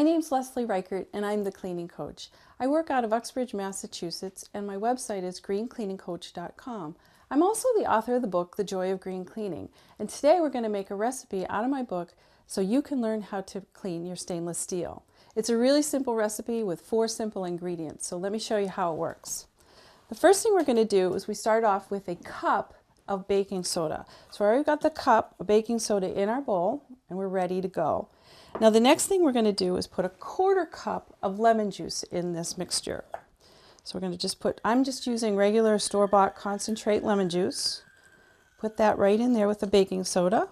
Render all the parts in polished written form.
My name's Leslie Reichert and I'm the cleaning coach. I work out of Uxbridge, Massachusetts, and my website is greencleaningcoach.com. I'm also the author of the book, The Joy of Green Cleaning, and today we're going to make a recipe out of my book so you can learn how to clean your stainless steel. It's a really simple recipe with 4 simple ingredients, so let me show you how it works. The first thing we're going to do is we start off with a cup of baking soda. So I already got the cup of baking soda in our bowl and we're ready to go. Now the next thing we're going to do is put a 1/4 cup of lemon juice in this mixture. So we're going to just I'm just using regular store-bought concentrate lemon juice. Put that right in there with the baking soda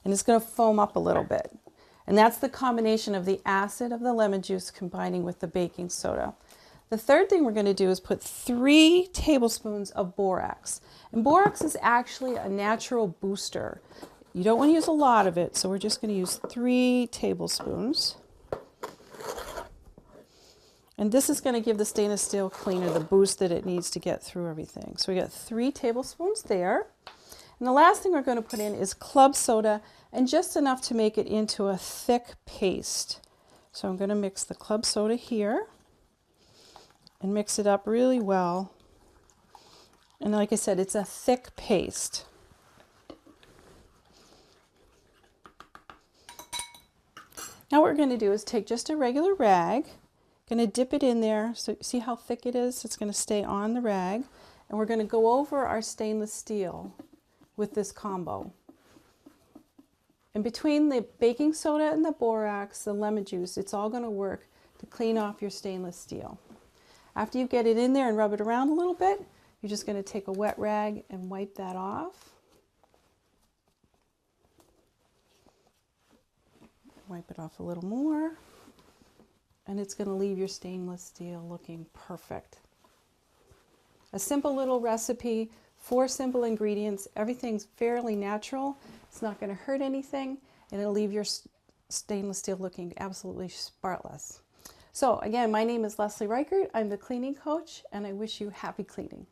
and it's going to foam up a little bit. And that's the combination of the acid of the lemon juice combining with the baking soda. The third thing we're going to do is put 3 tablespoons of borax. And borax is actually a natural booster. You don't want to use a lot of it, so we're just going to use 3 tablespoons. And this is going to give the stainless steel cleaner the boost that it needs to get through everything. So we got 3 tablespoons there. And the last thing we're going to put in is club soda, and just enough to make it into a thick paste. So I'm going to mix the club soda here and mix it up really well. And like I said, it's a thick paste. Now what we're going to do is take just a regular rag, going to dip it in there, so see how thick it is? It's going to stay on the rag, and we're going to go over our stainless steel with this combo. And between the baking soda and the borax, the lemon juice, it's all going to work to clean off your stainless steel. After you get it in there and rub it around a little bit, you're just going to take a wet rag and wipe that off. Wipe it off a little more, and it's going to leave your stainless steel looking perfect. A simple little recipe, 4 simple ingredients, everything's fairly natural, it's not going to hurt anything, and it'll leave your stainless steel looking absolutely spotless. So again, my name is Leslie Reichert, I'm the cleaning coach, and I wish you happy cleaning.